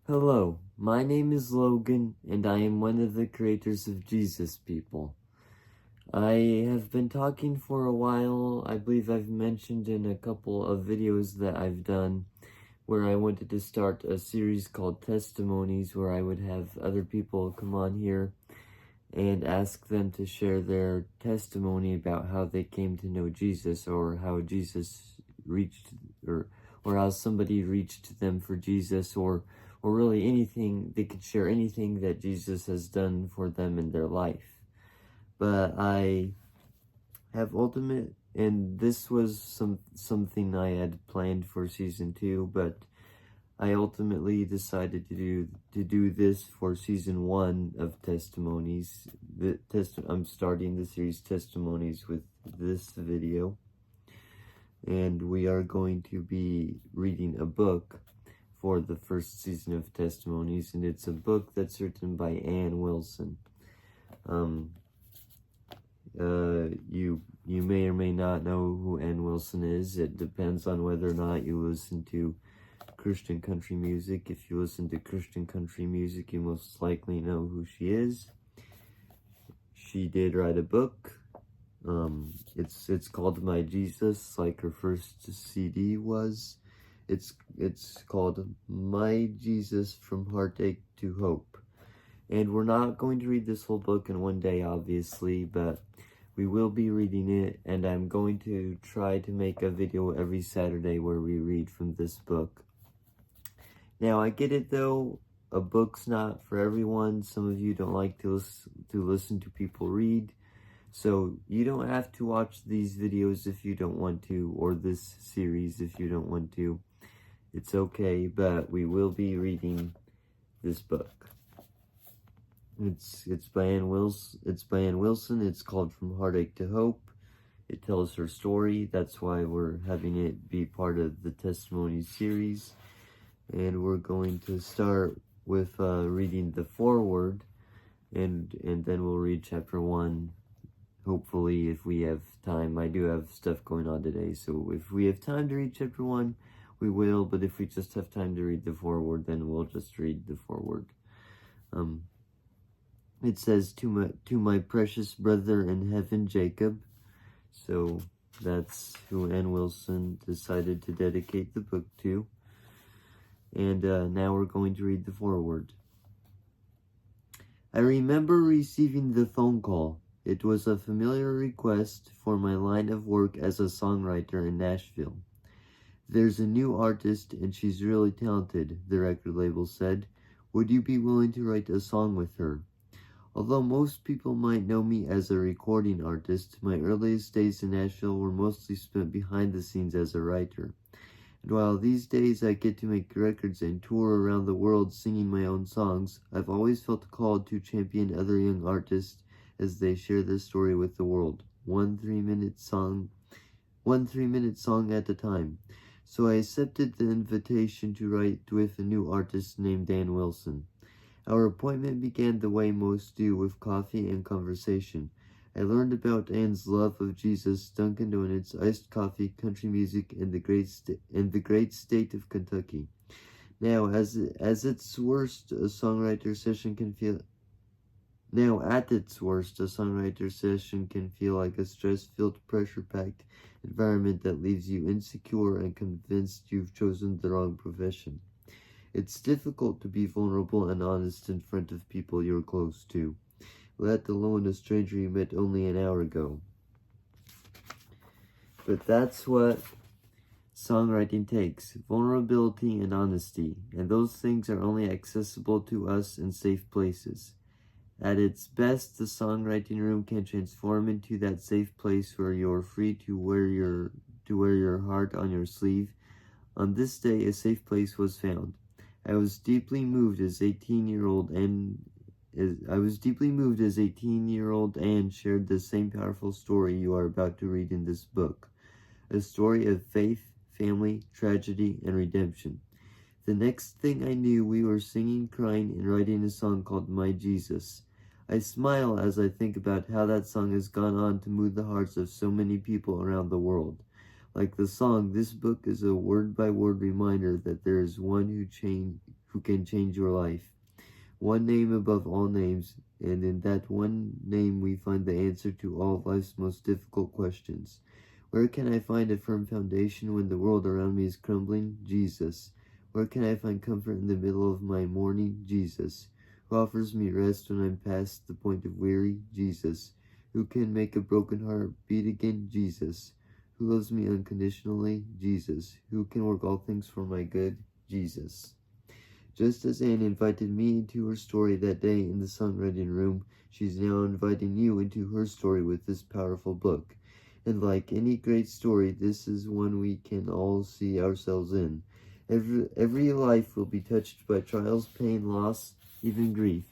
Hello, my name is Logan, and I am one of the creators of Jesus People. I have been talking for a while. I believe I've mentioned in a couple of videos that I've done where I wanted to start a series called Testimonies, where I would have other people come on here and ask them to share their testimony about how they came to know Jesus, or how Jesus reached, or how somebody reached them for Jesus, or really anything. They could share anything that Jesus has done for them in their life. But I have and this was something I had planned for season 2, but I ultimately decided to do this for season 1 of Testimonies. I'm starting the series Testimonies with this video, and we are going to be reading a book for the first season of Testimonies, and it's a book that's written by Ann Wilson. You may or may not know who Ann Wilson is. It depends on whether or not you listen to Christian country music. If you listen to Christian country music, you most likely know who she is. She did write a book. It's called My Jesus, like her first CD was. It's called My Jesus From Heartache to Hope. And we're not going to read this whole book in one day, obviously, but we will be reading it, and I'm going to try to make a video every Saturday where we read from this book. Now, I get it though, a book's not for everyone. Some of you don't like to listen to people read, so you don't have to watch these videos if you don't want to, or this series if you don't want to. It's okay, but we will be reading this book. It's by Ann Wilson. It's called From Heartache to Hope. It tells her story. That's why we're having it be part of the Testimony series. And we're going to start with reading the foreword, and then we'll read chapter 1. Hopefully, if we have time. I do have stuff going on today, so if we have time to read chapter 1, we will. But if we just have time to read the foreword, then we'll just read the foreword. It says, to my precious brother in heaven, Jacob. So that's who Ann Wilson decided to dedicate the book to. And now we're going to read the foreword. I remember receiving the phone call. It was a familiar request for my line of work as a songwriter in Nashville. There's a new artist and she's really talented, the record label said. Would you be willing to write a song with her? Although most people might know me as a recording artist, my earliest days in Nashville were mostly spent behind the scenes as a writer. And while these days I get to make records and tour around the world singing my own songs, I've always felt called to champion other young artists as they share their story with the world, one 3-minute song at a time. So I accepted the invitation to write with a new artist named Ann Wilson. Our appointment began the way most do, with coffee and conversation. I learned about Ann's love of Jesus, Dunkin' Donuts, iced coffee, country music, and the great state of Kentucky. Now, at its worst, a songwriter session can feel like a stress-filled, pressure-packed environment that leaves you insecure and convinced you've chosen the wrong profession. It's difficult to be vulnerable and honest in front of people you're close to, let alone a stranger you met only an hour ago. But that's what songwriting takes, vulnerability and honesty, and those things are only accessible to us in safe places. At its best, the songwriting room can transform into that safe place where you're free to wear your heart on your sleeve. On this day, a safe place was found. I was deeply moved as 18-year-old Anne shared the same powerful story you are about to read in this book. A story of faith, family, tragedy, and redemption. The next thing I knew, we were singing, crying, and writing a song called My Jesus. I smile as I think about how that song has gone on to move the hearts of so many people around the world. Like the song, this book is a word-by-word reminder that there is one who who can change your life. One name above all names, and in that one name we find the answer to all of life's most difficult questions. Where can I find a firm foundation when the world around me is crumbling? Jesus. Where can I find comfort in the middle of my mourning? Jesus. Who offers me rest when I'm past the point of weary? Jesus. Who can make a broken heart beat again? Jesus. Who loves me unconditionally? Jesus. Who can work all things for my good? Jesus. Just as Anne invited me into her story that day in the songwriting room, she's now inviting you into her story with this powerful book. And like any great story, this is one we can all see ourselves in. Every life will be touched by trials, pain, loss, even grief.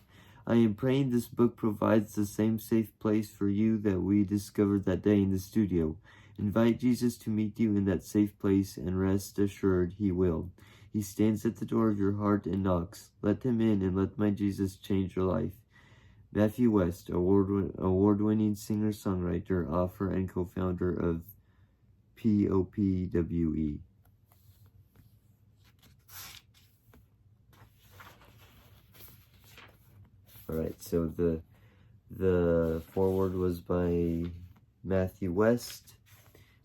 I am praying this book provides the same safe place for you that we discovered that day in the studio. Invite Jesus to meet you in that safe place, and rest assured he will. He stands at the door of your heart and knocks. Let him in, and let my Jesus change your life. Matthew West, award-winning singer-songwriter, author, and co-founder of POPWE. Alright, so the foreword was by Matthew West.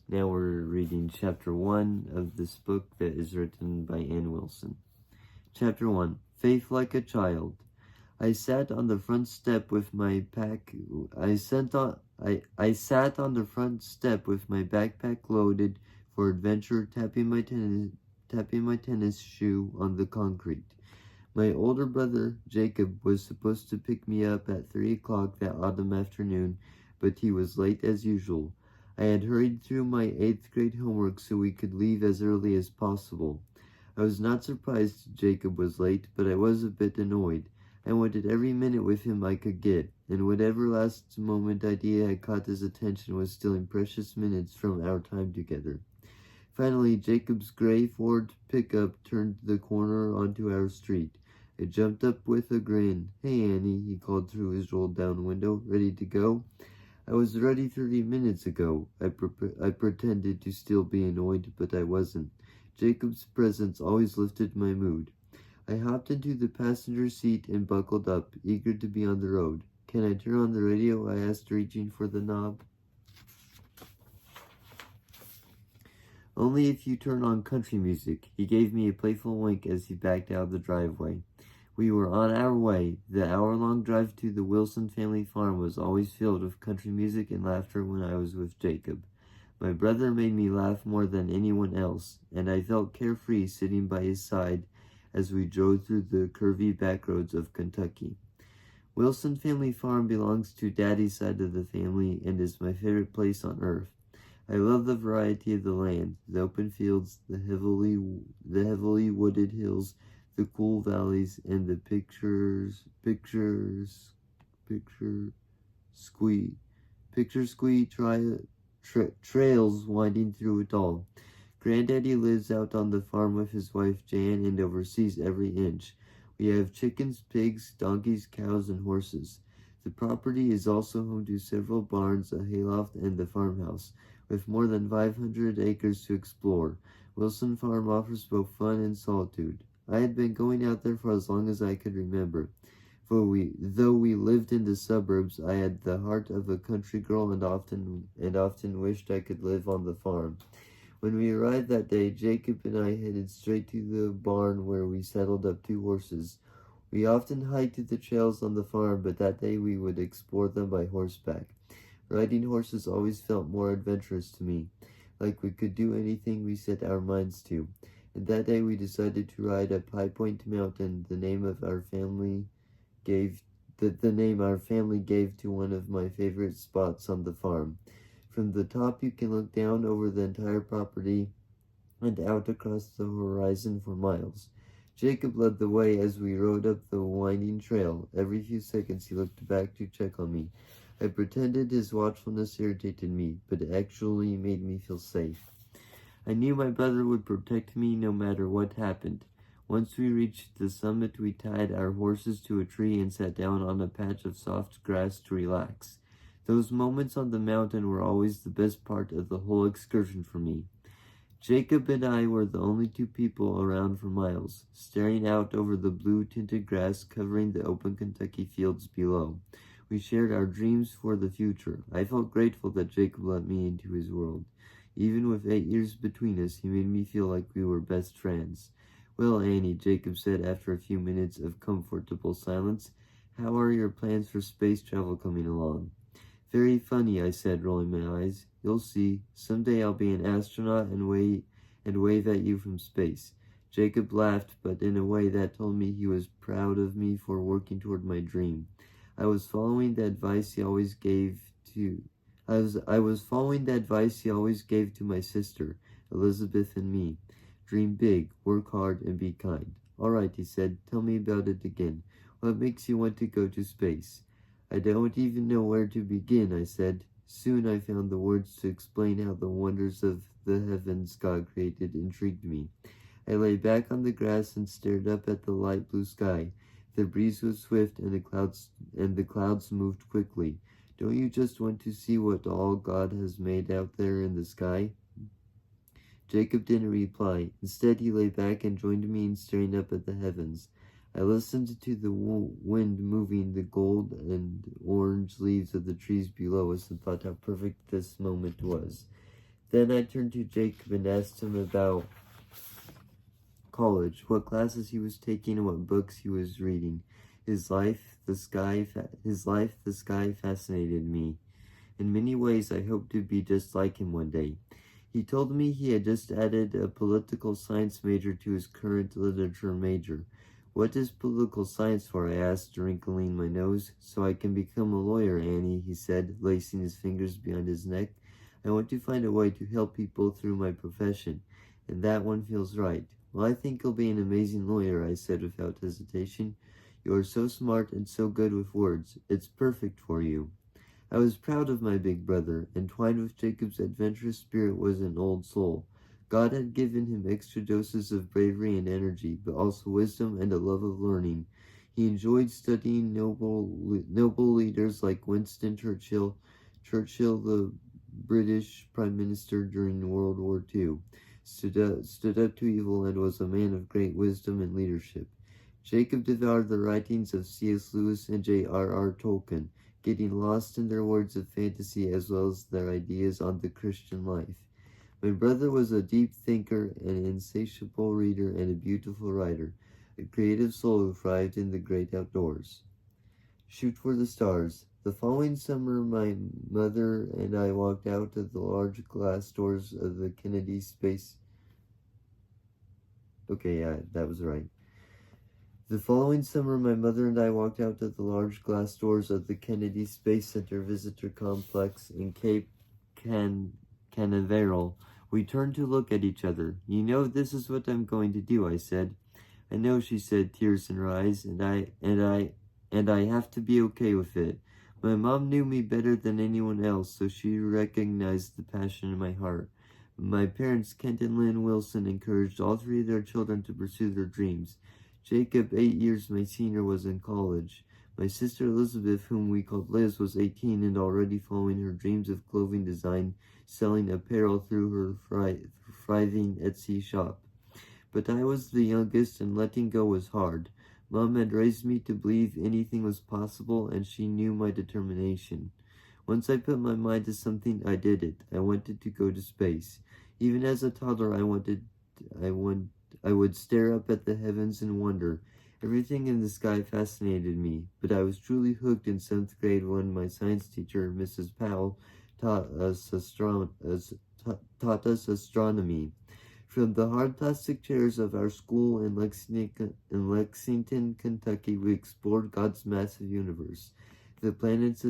Now we're reading chapter 1 of this book that is written by Ann Wilson. Chapter 1, Faith Like a Child. I sat on the front step with my backpack loaded for adventure, tapping my tennis shoe on the concrete. My older brother, Jacob, was supposed to pick me up at 3 o'clock that autumn afternoon, but he was late as usual. I had hurried through my 8th grade homework so we could leave as early as possible. I was not surprised Jacob was late, but I was a bit annoyed. I wanted every minute with him I could get, and whatever last-moment idea had caught his attention was stealing precious minutes from our time together. Finally, Jacob's gray Ford pickup turned the corner onto our street. I jumped up with a grin. "Hey, Annie," he called through his rolled-down window. "Ready to go?" I was ready 30 minutes ago. I pretended to still be annoyed, but I wasn't. Jacob's presence always lifted my mood. I hopped into the passenger seat and buckled up, eager to be on the road. "Can I turn on the radio?" I asked, reaching for the knob. "Only if you turn on country music." He gave me a playful wink as he backed out of the driveway. We were on our way. The hour-long drive to the Wilson family farm was always filled with country music and laughter when I was with Jacob. My brother made me laugh more than anyone else, and I felt carefree sitting by his side as we drove through the curvy back roads of Kentucky. Wilson family farm belongs to Daddy's side of the family and is my favorite place on earth. I love the variety of the land, the open fields, the heavily wooded hills, the cool valleys, and the picture squee trails winding through it all. Granddaddy lives out on the farm with his wife Jan and oversees every inch. We have chickens, pigs, donkeys, cows, and horses. The property is also home to several barns, a hayloft, and the farmhouse, with more than 500 acres to explore. Wilson Farm offers both fun and solitude. I had been going out there for as long as I could remember. Though we lived in the suburbs, I had the heart of a country girl and often wished I could live on the farm. When we arrived that day, Jacob and I headed straight to the barn where we saddled up 2 horses. We often hiked the trails on the farm, but that day we would explore them by horseback. Riding horses always felt more adventurous to me, like we could do anything we set our minds to. And that day we decided to ride up High Point Mountain, the name our family gave to one of my favorite spots on the farm. From the top you can look down over the entire property and out across the horizon for miles. Jacob led the way as we rode up the winding trail. Every few seconds he looked back to check on me. I pretended his watchfulness irritated me, but it actually made me feel safe. I knew my brother would protect me no matter what happened. Once we reached the summit, we tied our horses to a tree and sat down on a patch of soft grass to relax. Those moments on the mountain were always the best part of the whole excursion for me. Jacob and I were the only two people around for miles, staring out over the blue-tinted grass covering the open Kentucky fields below. We shared our dreams for the future. I felt grateful that Jacob let me into his world. Even with 8 years between us, he made me feel like we were best friends. "Well, Annie," Jacob said after a few minutes of comfortable silence, "how are your plans for space travel coming along?" "Very funny," I said, rolling my eyes. "You'll see. Someday I'll be an astronaut and wave at you from space." Jacob laughed, but in a way that told me he was proud of me for working toward my dream. I was following the advice he always gave to I was following the advice he always gave to my sister, Elizabeth, and me. "Dream big, work hard, and be kind." "All right," he said. "Tell me about it again. What makes you want to go to space?" "I don't even know where to begin," I said. Soon I found the words to explain how the wonders of the heavens God created intrigued me. I lay back on the grass and stared up at the light blue sky. The breeze was swift and the clouds moved quickly. "Don't you just want to see what all God has made out there in the sky?" Jacob didn't reply. Instead, he lay back and joined me in staring up at the heavens. I listened to the wind moving the gold and orange leaves of the trees below us and thought how perfect this moment was. Then I turned to Jacob and asked him about college, what classes he was taking, and what books he was reading. His life, the sky fascinated me. In many ways, I hoped to be just like him one day. He told me he had just added a political science major to his current literature major. "What is political science for?" I asked, wrinkling my nose. "So I can become a lawyer, Annie," he said, lacing his fingers behind his neck. "I want to find a way to help people through my profession, and that one feels right." "Well, I think you'll be an amazing lawyer," I said without hesitation. "You are so smart and so good with words. It's perfect for you." I was proud of my big brother. Entwined with Jacob's adventurous spirit was an old soul. God had given him extra doses of bravery and energy, but also wisdom and a love of learning. He enjoyed studying noble leaders like Winston Churchill, the British Prime Minister during World War II, stood up to evil and was a man of great wisdom and leadership. Jacob devoured the writings of C.S. Lewis and J.R.R. Tolkien, getting lost in their words of fantasy as well as their ideas on the Christian life. My brother was a deep thinker, an insatiable reader, and a beautiful writer, a creative soul who thrived in the great outdoors. Shoot for the stars. The following summer, my mother and I walked out of the large glass doors of the Kennedy Space. Okay, yeah, that was right. The following summer, my mother and I walked out of the large glass doors of the Kennedy Space Center visitor complex in Cape Canaveral. We turned to look at each other. "You know, this is what I'm going to do," I said. "I know," she said, tears in her eyes, and I have to be okay with it. My mom knew me better than anyone else, so she recognized the passion in my heart. My parents, Kent and Lynn Wilson, encouraged all three of their children to pursue their dreams. Jacob, 8 years my senior, was in college. My sister Elizabeth, whom we called Liz, was 18 and already following her dreams of clothing design, selling apparel through her thriving Etsy shop. But I was the youngest, and letting go was hard. Mom had raised me to believe anything was possible, and she knew my determination. Once I put my mind to something, I did it. I wanted to go to space. Even as a toddler, I would stare up at the heavens in wonder. Everything in the sky fascinated me, but I was truly hooked in 7th grade when my science teacher, Mrs. Powell, taught us astronomy. From the hard plastic chairs of our school in Lexington, Kentucky, we explored God's massive universe. The planets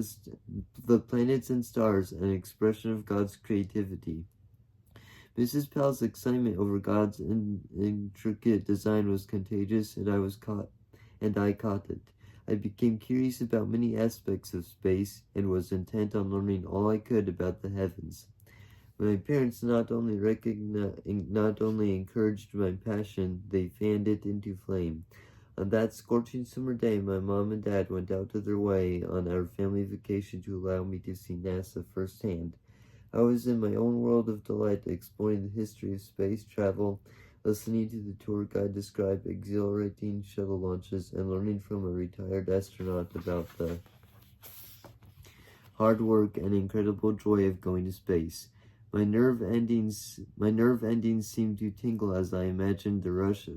and stars, an expression of God's creativity. Mrs. Powell's excitement over God's intricate design was contagious, and I caught it. I became curious about many aspects of space and was intent on learning all I could about the heavens. My parents not only encouraged my passion, they fanned it into flame. On that scorching summer day, my mom and dad went out of their way on our family vacation to allow me to see NASA firsthand. I was in my own world of delight, exploring the history of space travel, listening to the tour guide describe exhilarating shuttle launches, and learning from a retired astronaut about the hard work and incredible joy of going to space. My nerve endings seemed to tingle as I imagined the rush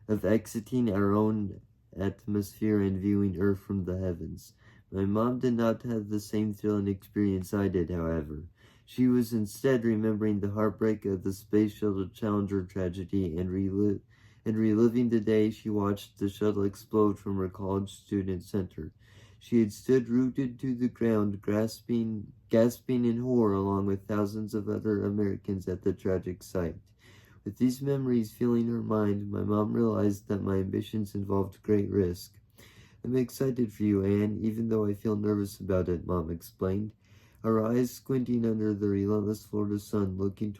of exiting our own atmosphere and viewing Earth from the heavens. My mom did not have the same thrilling experience I did, however. She was instead remembering the heartbreak of the Space Shuttle Challenger tragedy and reliving the day she watched the shuttle explode from her college student center. She had stood rooted to the ground, gasping in horror along with thousands of other Americans at the tragic sight. With these memories filling her mind, my mom realized that my ambitions involved great risk. I'm excited for you, Anne, even though I feel nervous about it, Mom explained, her eyes squinting under the relentless Florida sun, looking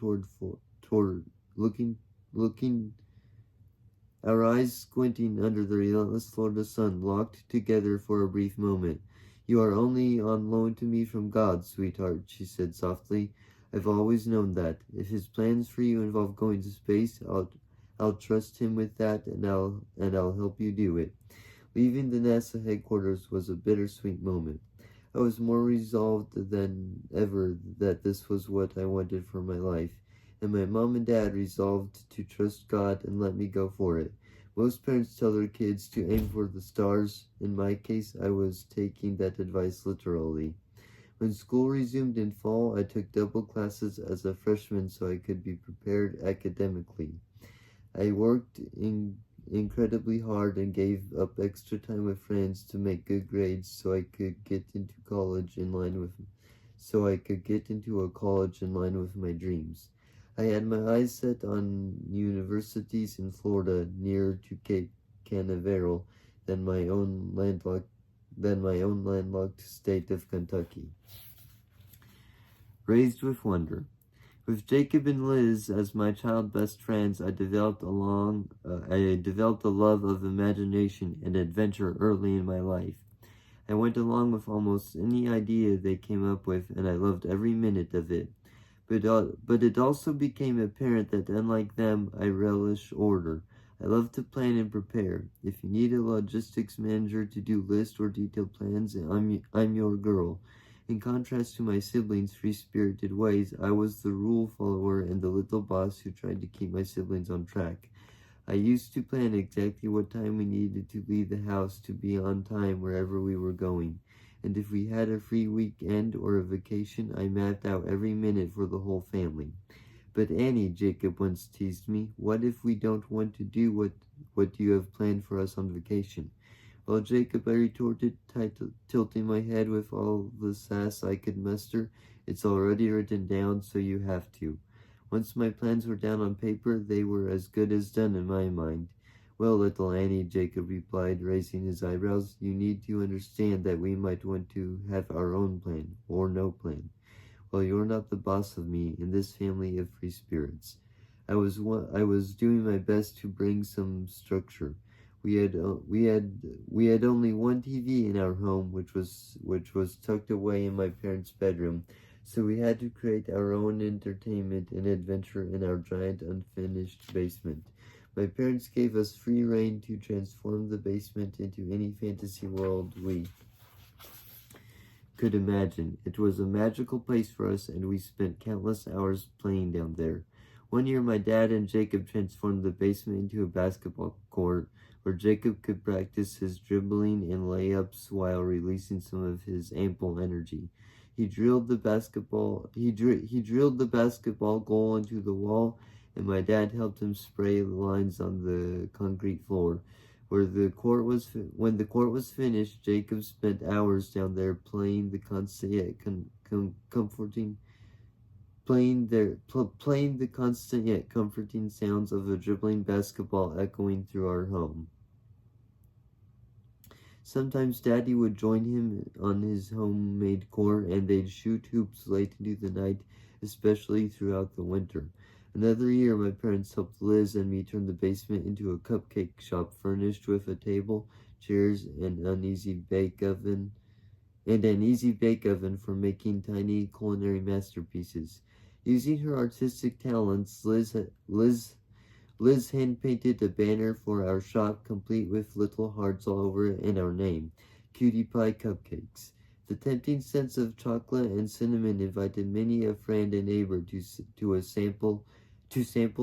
our eyes squinting under the relentless Florida sun, locked together for a brief moment. You are only on loan to me from God, sweetheart, she said softly. I've always known that. If his plans for you involve going to space, I'll trust him with that, and I'll help you do it. Leaving the NASA headquarters was a bittersweet moment. I was more resolved than ever that this was what I wanted for my life, and my mom and dad resolved to trust God and let me go for it. Most parents tell their kids to aim for the stars. In my case, I was taking that advice literally. When school resumed in fall, I took double classes as a freshman so I could be prepared academically. I worked incredibly hard and gave up extra time with friends to make good grades so I could get into a college in line with my dreams. I had my eyes set on universities in Florida nearer to Cape Canaveral than my own landlocked state of Kentucky. Raised with wonder. With Jacob and Liz as my child best friends, I developed a love of imagination and adventure early in my life. I went along with almost any idea they came up with, and I loved every minute of it. But it also became apparent that, unlike them, I relish order. I love to plan and prepare. If you need a logistics manager to do lists or detailed plans, I'm your girl. In contrast to my siblings' free-spirited ways, I was the rule follower and the little boss who tried to keep my siblings on track. I used to plan exactly what time we needed to leave the house to be on time wherever we were going. And if we had a free weekend or a vacation, I mapped out every minute for the whole family. But Annie, Jacob once teased me, what if we don't want to do what you have planned for us on vacation? Well, Jacob, I retorted, tilting my head with all the sass I could muster, it's already written down, so you have to. Once my plans were down on paper, they were as good as done in my mind. Well, little Annie, Jacob replied, raising his eyebrows, you need to understand that we might want to have our own plan, or no plan. Well, you're not the boss of me in this family of free spirits. I was doing my best to bring some structure. We had only one TV in our home, which was tucked away in my parents' bedroom, so we had to create our own entertainment and adventure in our giant unfinished basement. My parents gave us free rein to transform the basement into any fantasy world we could imagine. It was a magical place for us, and we spent countless hours playing down there. One year, my dad and Jacob transformed the basement into a basketball court where Jacob could practice his dribbling and layups while releasing some of his ample energy. He drilled the basketball goal into the wall, and my dad helped him spray lines on the concrete floor. When the court was finished, Jacob spent hours down there playing the constant yet comforting sounds of a dribbling basketball echoing through our home. Sometimes Daddy would join him on his homemade court, and they'd shoot hoops late into the night, especially throughout the winter. Another year, my parents helped Liz and me turn the basement into a cupcake shop furnished with a table, chairs, an uneasy bake oven, and an easy bake oven for making tiny culinary masterpieces. Using her artistic talents, Liz hand-painted a banner for our shop complete with little hearts all over it and our name, Cutie Pie Cupcakes. The tempting scents of chocolate and cinnamon invited many a friend and neighbor to sample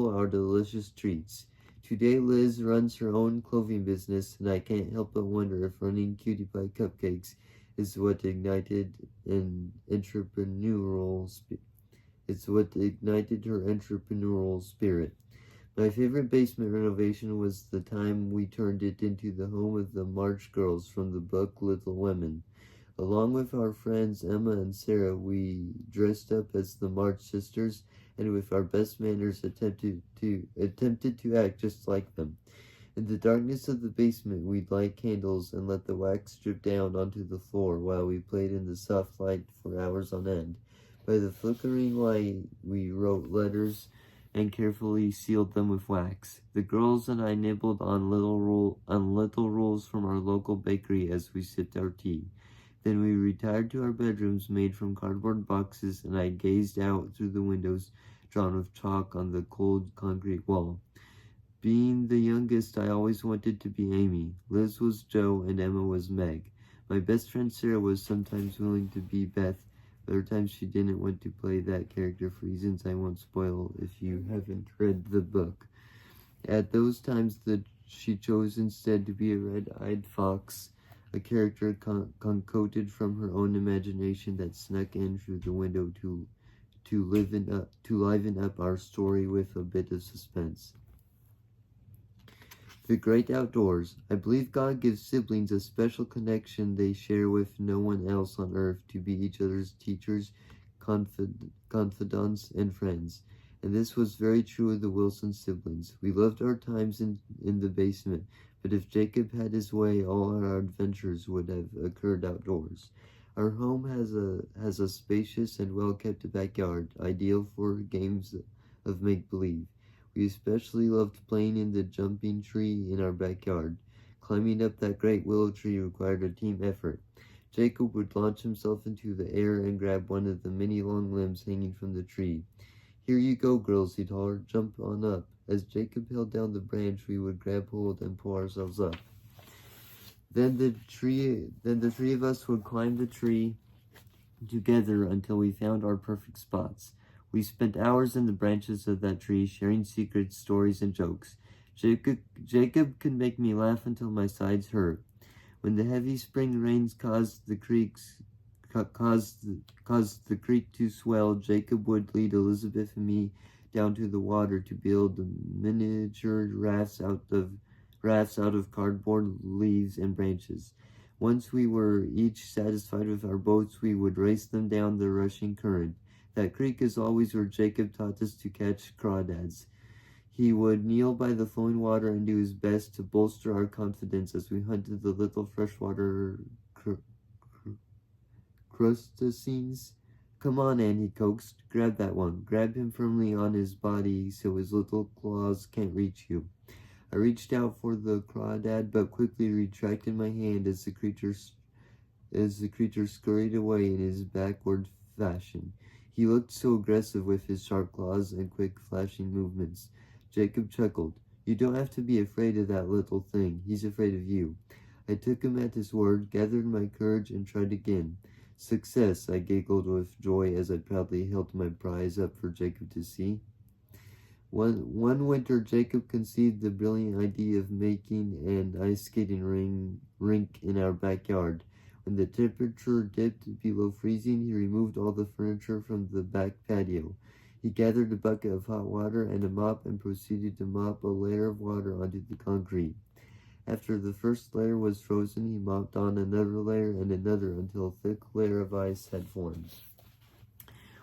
our delicious treats. Today Liz runs her own clothing business, and I can't help but wonder if running Cutie Pie Cupcakes is what ignited her entrepreneurial spirit. My favorite basement renovation was the time we turned it into the home of the March Girls from the book Little Women. Along with our friends Emma and Sarah, we dressed up as the March Sisters, and with our best manners attempted to act just like them. In the darkness of the basement, we'd light candles and let the wax drip down onto the floor while we played in the soft light for hours on end. By the flickering light, we wrote letters and carefully sealed them with wax. The girls and I nibbled on little rolls from our local bakery as we sipped our tea. Then we retired to our bedrooms made from cardboard boxes, and I gazed out through the windows drawn with chalk on the cold concrete wall. Being the youngest, I always wanted to be Amy. Liz was Jo, and Emma was Meg. My best friend Sarah was sometimes willing to be Beth. Other times she didn't want to play that character for reasons I won't spoil if you haven't read the book. At those times she chose instead to be a red-eyed fox, a character concocted from her own imagination that snuck in through the window to liven up our story with a bit of suspense. The great outdoors. I believe God gives siblings a special connection they share with no one else on earth to be each other's teachers, confidants, and friends. And this was very true of the Wilson siblings. We loved our times in the basement, but if Jacob had his way, all our adventures would have occurred outdoors. Our home has a spacious and well-kept backyard, ideal for games of make-believe. We especially loved playing in the jumping tree in our backyard. Climbing up that great willow tree required a team effort. Jacob would launch himself into the air and grab one of the many long limbs hanging from the tree. "Here you go, girls," he'd holler. "Jump on up." As Jacob held down the branch, we would grab hold and pull ourselves up. Then the three of us would climb the tree together until we found our perfect spots. We spent hours in the branches of that tree, sharing secrets, stories, and jokes. Jacob could make me laugh until my sides hurt. When the heavy spring rains caused the creek to swell, Jacob would lead Elizabeth and me down to the water to build miniature rafts out of cardboard, leaves, and branches. Once we were each satisfied with our boats, we would race them down the rushing current. That creek is always where Jacob taught us to catch crawdads. He would kneel by the flowing water and do his best to bolster our confidence as we hunted the little freshwater crustaceans. "Come on, Anne," he coaxed. "Grab that one. Grab him firmly on his body so his little claws can't reach you." I reached out for the crawdad, but quickly retracted my hand as the creature scurried away in his backward fashion. He looked so aggressive with his sharp claws and quick flashing movements. Jacob chuckled. "You don't have to be afraid of that little thing. He's afraid of you." I took him at his word, gathered my courage, and tried again. "Success," I giggled with joy as I proudly held my prize up for Jacob to see. One winter, Jacob conceived the brilliant idea of making an ice skating rink in our backyard. When the temperature dipped below freezing, he removed all the furniture from the back patio. He gathered a bucket of hot water and a mop and proceeded to mop a layer of water onto the concrete. After the first layer was frozen, he mopped on another layer and another until a thick layer of ice had formed.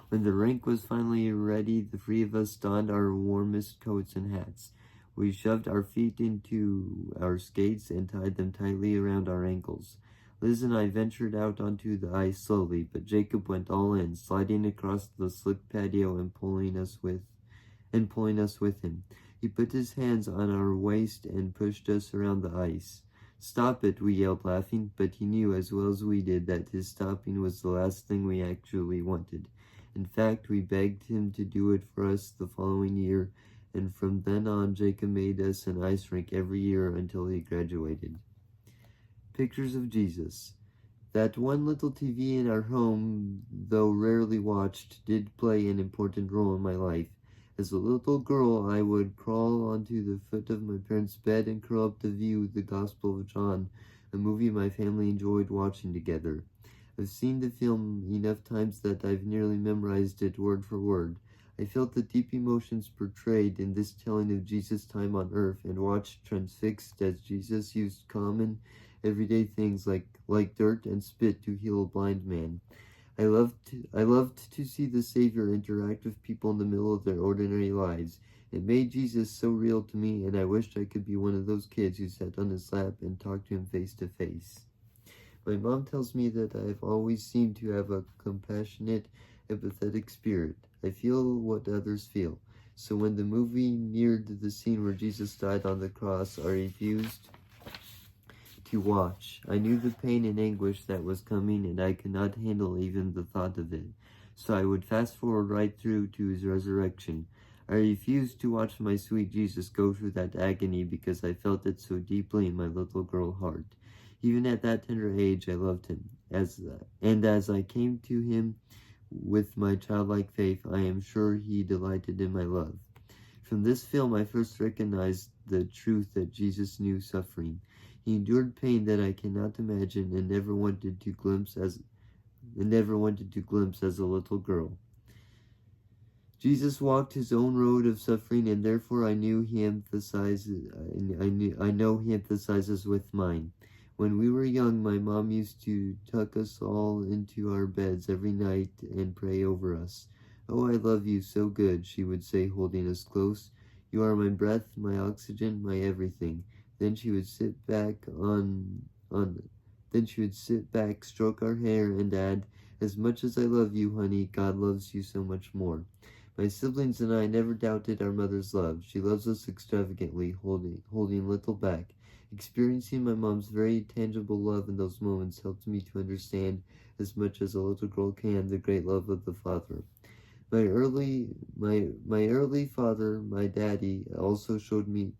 When the rink was finally ready, the three of us donned our warmest coats and hats. We shoved our feet into our skates and tied them tightly around our ankles. Liz and I ventured out onto the ice slowly, but Jacob went all in, sliding across the slick patio and pulling us with him. He put his hands on our waist and pushed us around the ice. "Stop it," we yelled, laughing, but he knew as well as we did that his stopping was the last thing we actually wanted. In fact, we begged him to do it for us the following year, and from then on, Jacob made us an ice rink every year until he graduated. Pictures of Jesus. That one little TV in our home, though rarely watched, did play an important role in my life. As a little girl, I would crawl onto the foot of my parents' bed and curl up to view the Gospel of John, a movie my family enjoyed watching together. I've seen the film enough times that I've nearly memorized it word for word. I felt the deep emotions portrayed in this telling of Jesus' time on earth and watched transfixed as Jesus used common, everyday things like dirt and spit to heal a blind man. I loved to see the Savior interact with people in the middle of their ordinary lives. It made Jesus so real to me, and I wished I could be one of those kids who sat on his lap and talked to him face to face. My mom tells me that I have always seemed to have a compassionate, empathetic spirit. I feel what others feel. So when the movie neared the scene where Jesus died on the cross, I refused to watch. I knew the pain and anguish that was coming, and I could not handle even the thought of it. So I would fast forward right through to his resurrection. I refused to watch my sweet Jesus go through that agony because I felt it so deeply in my little girl heart. Even at that tender age, I loved him. As I came to him with my childlike faith, I am sure he delighted in my love. From this film, I first recognized the truth that Jesus knew suffering. He endured pain that I cannot imagine and never wanted to glimpse as a little girl. Jesus walked his own road of suffering, and therefore I know he emphasizes with mine. When we were young, my mom used to tuck us all into our beds every night and pray over us. "Oh, I love you so good," she would say, holding us close. "You are my breath, my oxygen, my everything." Then she would sit back, stroke our hair, and add, "As much as I love you, honey, God loves you so much more." My siblings and I never doubted our mother's love. She loves us extravagantly, holding little back. Experiencing my mom's very tangible love in those moments helped me to understand, as much as a little girl can, the great love of the Father. My earthly father, my daddy, also showed me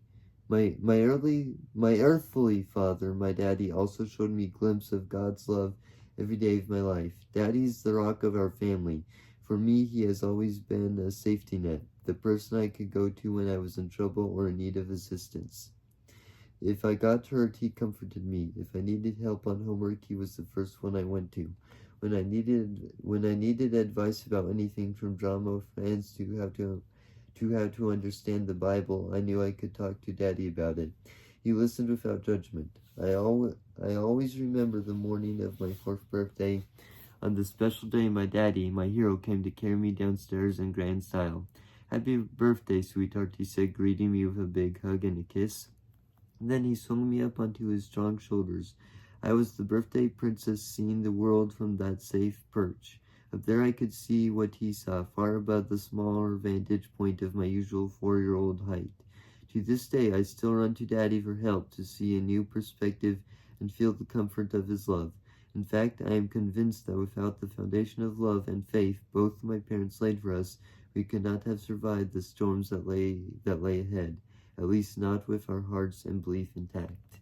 my earthly father, my daddy, also showed me a glimpse of God's love every day of my life. Daddy's the rock of our family. For me, he has always been a safety net, the person I could go to when I was in trouble or in need of assistance. If I got hurt, he comforted me. If I needed help on homework, he was the first one I went to. When I needed advice about anything from drama fans to how to understand the Bible, I knew I could talk to Daddy about it. He listened without judgment. I always remember the morning of my 4th birthday. On the special day, my daddy, my hero, came to carry me downstairs in grand style. "Happy birthday, sweetheart," he said, greeting me with a big hug and a kiss. And then he swung me up onto his strong shoulders. I was the birthday princess, seeing the world from that safe perch. Up there I could see what he saw, far above the smaller vantage point of my usual 4-year-old height. To this day, I still run to Daddy for help, to see a new perspective and feel the comfort of his love. In fact, I am convinced that without the foundation of love and faith both my parents laid for us, we could not have survived the storms that lay ahead, at least not with our hearts and belief intact.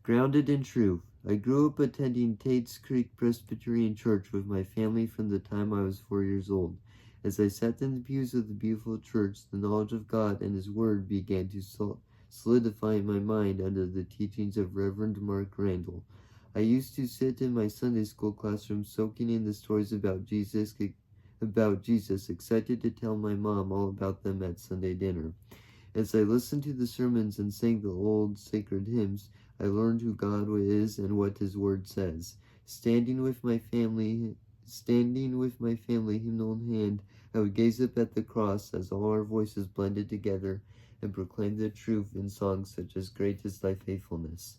Grounded in truth. I grew up attending Tate's Creek Presbyterian Church with my family from the time I was 4 years old. As I sat in the pews of the beautiful church, the knowledge of God and His Word began to solidify in my mind under the teachings of Reverend Mark Randall. I used to sit in my Sunday school classroom soaking in the stories about Jesus, excited to tell my mom all about them at Sunday dinner. As I listened to the sermons and sang the old sacred hymns, I learned who God is and what His Word says. Standing with my family, hymnal in hand, I would gaze up at the cross as all our voices blended together and proclaim the truth in songs such as "Great is Thy Faithfulness."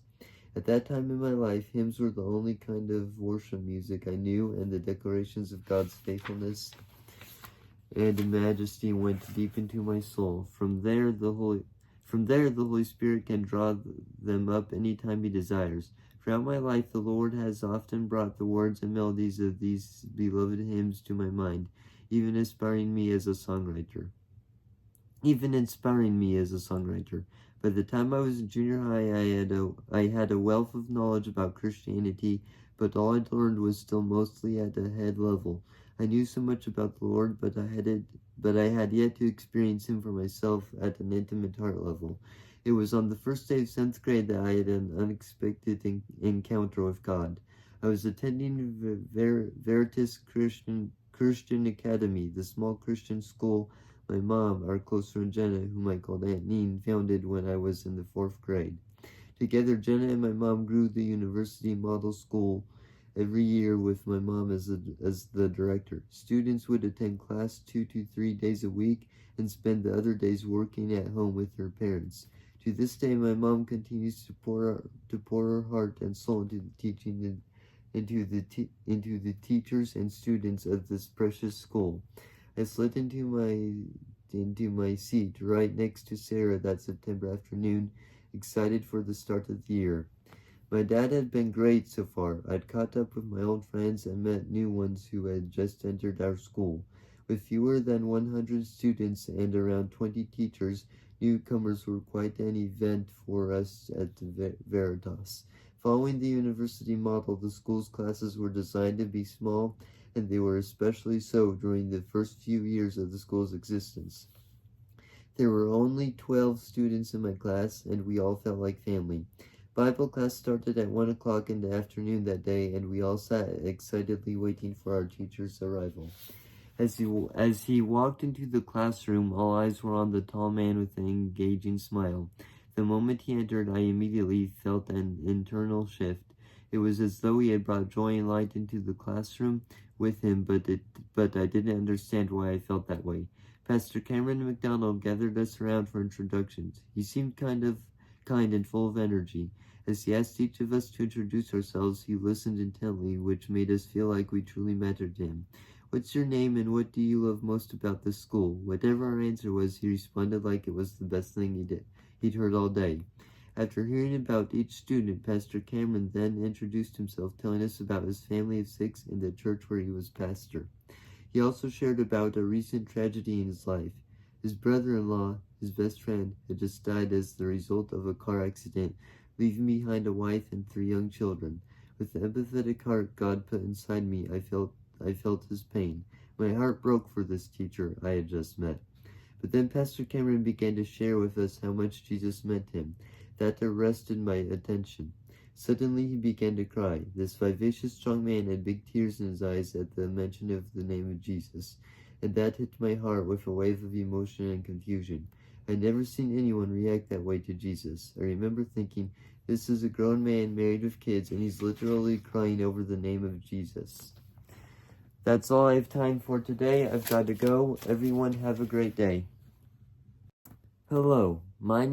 At that time in my life, hymns were the only kind of worship music I knew, and the declarations of God's faithfulness and majesty went deep into my soul. From there, the From there, the Holy Spirit can draw them up anytime He desires. Throughout my life, the Lord has often brought the words and melodies of these beloved hymns to my mind, even inspiring me as a songwriter. By the time I was in junior high, I had a wealth of knowledge about Christianity, but all I'd learned was still mostly at a head level. I knew so much about the Lord, but I had yet to experience Him for myself at an intimate heart level. It was on the first day of 7th grade that I had an unexpected encounter with God. I was attending Veritas Christian Academy, the small Christian school my mom, our close friend Jenna, whom I called Aunt Neen, founded when I was in the 4th grade. Together, Jenna and my mom grew the university model school every year with my mom as the director. Students would attend class 2 to 3 days a week and spend the other days working at home with their parents. To this day, my mom continues to pour her heart and soul into the teaching into the teachers and students of this precious school. I slid into my seat right next to Sarah that September afternoon, excited for the start of the year. My dad had been great so far. I'd caught up with my old friends and met new ones who had just entered our school. With fewer than 100 students and around 20 teachers, newcomers were quite an event for us at Veritas. Following the university model, the school's classes were designed to be small, and they were especially so during the first few years of the school's existence. There were only 12 students in my class, and we all felt like family. Bible class started at 1 o'clock in the afternoon that day, and we all sat excitedly waiting for our teacher's arrival. As he walked into the classroom, all eyes were on the tall man with an engaging smile. The moment he entered, I immediately felt an internal shift. It was as though he had brought joy and light into the classroom with him, but I didn't understand why I felt that way. Pastor Cameron McDonald gathered us around for introductions. He seemed kind and full of energy. As he asked each of us to introduce ourselves, he listened intently, which made us feel like we truly mattered to him. "What's your name and what do you love most about this school?" Whatever our answer was, he responded like it was the best thing he'd heard all day. After hearing about each student, Pastor Cameron then introduced himself, telling us about his family of 6 and the church where he was pastor. He also shared about a recent tragedy in his life. His brother-in-law, his best friend, had just died as the result of a car accident, leaving behind a wife and 3 young children. With the empathetic heart God put inside me, I felt his pain. My heart broke for this teacher I had just met. But then Pastor Cameron began to share with us how much Jesus meant to him. That arrested my attention. Suddenly he began to cry. This vivacious, strong man had big tears in his eyes at the mention of the name of Jesus, and that hit my heart with a wave of emotion and confusion. I'd never seen anyone react that way to Jesus. I remember thinking, this is a grown man married with kids, and he's literally crying over the name of Jesus. That's all I have time for today. I've got to go. Everyone have a great day. Hello, my name